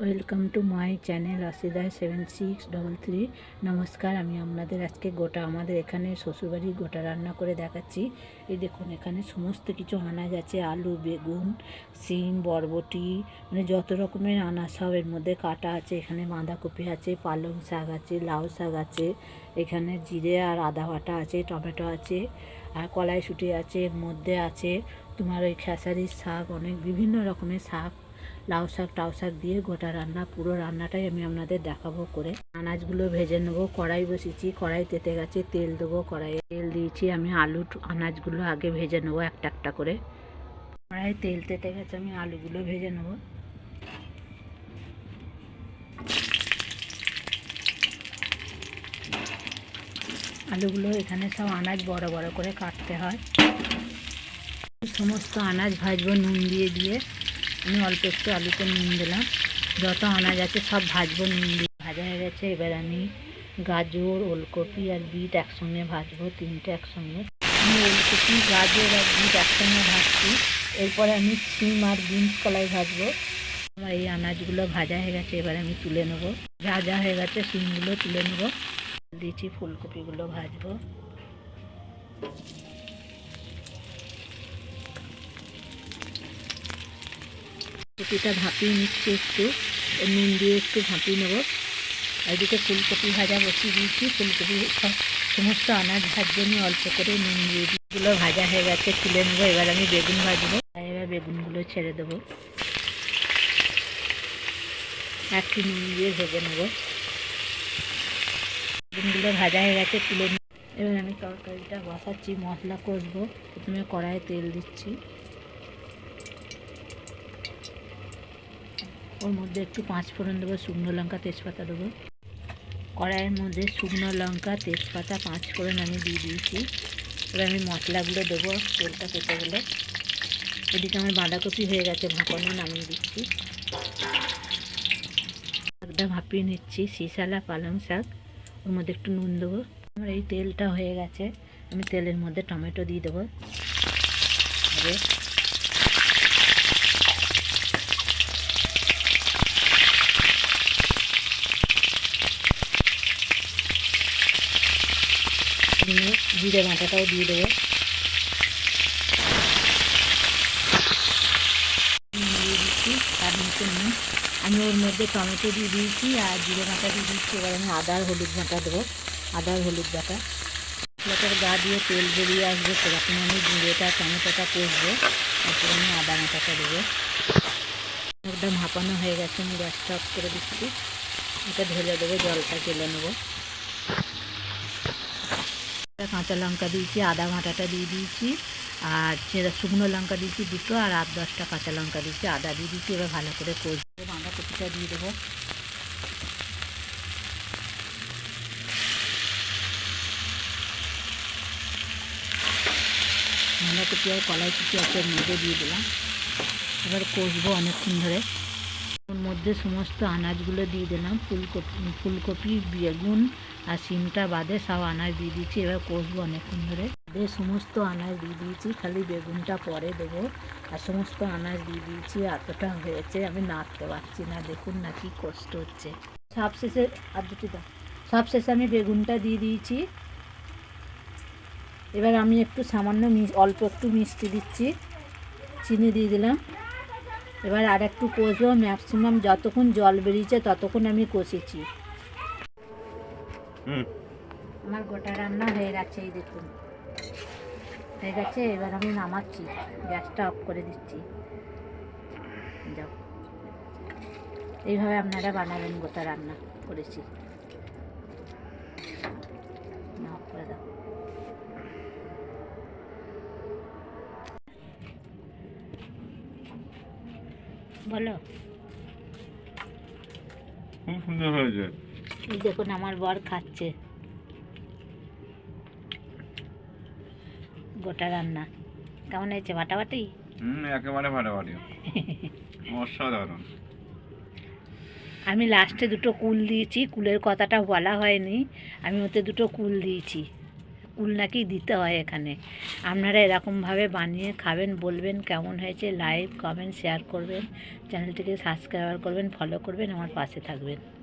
Welcome to my channel অসিদায়7633। নমস্কার, আমি আপনাদের আজকে আমাদের এখানে শ্বশুরবাড়ির গোটা রান্না করে দেখাচ্ছি। এই দেখুন, এখানে সমস্ত কিছু আনাজ আছে, আলু, বেগুন, সিম, বরবটি, মানে যত রকমের আনাজ সব এর মধ্যে কাটা আছে। এখানে বাঁধাকপি আছে, পালং শাক আছে, লাউ শাক আছে, এখানে জিরে আর আদা বাটা আছে, টমেটো আছে, আর কড়াইশুঁটি আছে। এর মধ্যে আছে তোমার ওই খেসারির শাক, অনেক বিভিন্ন রকমের শাক, লাউ শাক টাউ শাক দিয়ে গোটা রান্না। পুরো রান্নাটাই আমি আপনাদের দেখাবো করে। আনাজগুলো ভেজে নেবো। কড়াই বসিয়েছি, কড়াই তেতে গেছে, তেল দেবো। কড়াইয়ে তেল দিয়েছি, আমি আনাজগুলো আগে ভেজে নেবো একটা একটা করে। কড়াই তেল তেতে গেছে, আমি আলুগুলো ভেজে নেবো। আলুগুলো এখানে সব আনাজ বড় বড় করে কাটতে হয়। সমস্ত আনাজ ভাজবো নুন দিয়ে দিয়ে। আমি অল্প একটু আলুতে নুন দিলাম। যত আনাজ আছে সব ভাজবো নুন দিয়ে। ভাজা হয়ে গেছে, এবার আমি গাজর, ওলকপি আর বিট একসঙ্গে ভাজবো, তিনটে একসঙ্গে। আমি ওলকপি, গাজর আর বিট একসঙ্গে ভাজছি। এরপরে আমি সিম আর বিনস কলাই ভাজবো। আমার এই আনাজগুলো ভাজা হয়ে গেছে, এবার আমি তুলে নেবো। ভাজা হয়ে গেছে, সিমগুলো তুলে নেবো। দিয়েছি, ফুলকপিগুলো ভাজবো। কপিটা ভাপিয়ে নিচ্ছি একটু, নুন দিয়ে একটু ভাপিয়ে নেবো। এদিকে ফুলকপি ভাজা বসিয়ে দিয়েছি। ফুলকপি সমস্ত আনাজ ভাজবো নিয়ে অল্প করে নুন দিয়ে দিয়েগুলো ভাজা হয়ে গেছে, তুলে নেবো। এবার আমি বেগুন ভাজবো। এবার বেগুনগুলো ছেড়ে দেবো, একটু নুন দিয়ে ভেজে নেবো। বেগুনগুলো ভাজা হয়ে গেছে, তুলে নেবো। এবার আমি তরকারিটা বসাচ্ছি, মশলা কষবো। প্রথমে কড়াইয়ে তেল দিচ্ছি, ওর মধ্যে একটু 5 ফোড়ন দেবো, শুকনো লঙ্কা, তেজপাতা দেবো। কড়াইয়ের মধ্যে শুকনো লঙ্কা, তেজপাতা, 5 ফোড়ন আমি দিয়ে দিয়েছি। এবার আমি মশলাগুলো দেবো, তেলটা কেটে গেলে। এদিকে আমার বাঁধাকপি হয়ে গেছে, ভাপানো, নামিয়ে দিচ্ছি। শাকটা ভাপিয়ে নিচ্ছি, শিশালা পালং শাক। ওর মধ্যে একটু নুন দেবো। আমার এই তেলটা হয়ে গেছে, আমি তেলের মধ্যে টমেটো দিয়ে দেবো। জিরে বাটাটাও দিয়ে দেবো। দিয়ে দিচ্ছি তার মতো নুন। আমি ওর মধ্যে টমেটো দিয়ে দিয়েছি আর জিরে বাটা দিয়ে দিচ্ছি। এবার আমি আদা আর হলুদ বাটা দেবো, আদা আর হলুদ বাটা। মশলাটার গা দিয়ে তেল বেরিয়ে আসবে, সেরকম আমি জিরেটা টমেটোটা কষবো। তারপর আমি আদা বাটাটা দেবো। একদম হাঁপানো হয়ে গেছে, আমি গ্যাসটা অফ করে দিচ্ছি। এটা ঢেলে দেবো, জলটা ঢেলে নেবো। কাঁচা লঙ্কা দিয়েছি, আদা বাটাটা দিয়ে দিয়েছি, আর শুকনো লঙ্কা দিয়েছি দুটো, আর 8-10টা কাঁচা লঙ্কা দিয়েছি, আদা দিয়ে দিয়েছি। এবার ভালো করে কষবো। বাঁধাকপিটা দিয়ে দেবো। বাঁধাকপি আর কলাইকুচি আছে, এর মধ্যে দিয়ে দিলাম। এবার কষবো অনেকক্ষণ ধরে। ওর মধ্যে সমস্ত আনাজগুলো দিয়ে দিলাম, ফুলকপি, বেগুন আর সিমটা বাদে সব আনাজ দিয়ে দিয়েছি। এবার কষবো অনেকক্ষণ ধরে। সমস্ত আনাজ দিয়ে দিয়েছি, খালি বেগুনটা পরে দেবো। আর সমস্ত আনাজ দিয়ে দিয়েছি, এতটা হয়েছে আমি নাড়তে পারছি না। দেখুন না কি কষ্ট হচ্ছে। সবশেষে আর দুটি দাও। সবশেষে আমি বেগুনটা দিয়ে দিয়েছি। এবার আমি একটু সামান্য অল্প একটু মিষ্টি দিচ্ছি, চিনি দিয়ে দিলাম। এবার আর একটু কষবো, ম্যাক্সিমাম যতক্ষণ জল বেরিয়েছে ততক্ষণ আমি কষেছি। আমার গোটা রান্না হয়ে গেছে, এই দেখুন হয়ে গেছে। এবার আমি নামাচ্ছি, গ্যাসটা অফ করে দিচ্ছি। যাও, এইভাবে আপনারা বানাবেন গোটা রান্না করেছি। অফ করে দাও। বলো। খুব সুন্দর হয়েছে। এই দেখুন আমার বর খাচ্ছে গোটা রান্না। কেমন হয়েছে? ফাটাফাটি। একেবারে ফাটাফাটি, অসাধারণ। আমি লাস্টে দুটো কুল দিয়েছি, কুলের কথাটা বলা হয়নি। আমি ওতে দুটো কুল দিয়েছি, উল নাকি দিতে হয় এখানে। আপনারা এরকমভাবে বানিয়ে খাবেন, বলবেন কেমন হয়েছে। লাইক কমেন্ট শেয়ার করবেন, চ্যানেলটিকে সাবস্ক্রাইব করবেন, ফলো করবেন, আমার পাশে থাকবেন।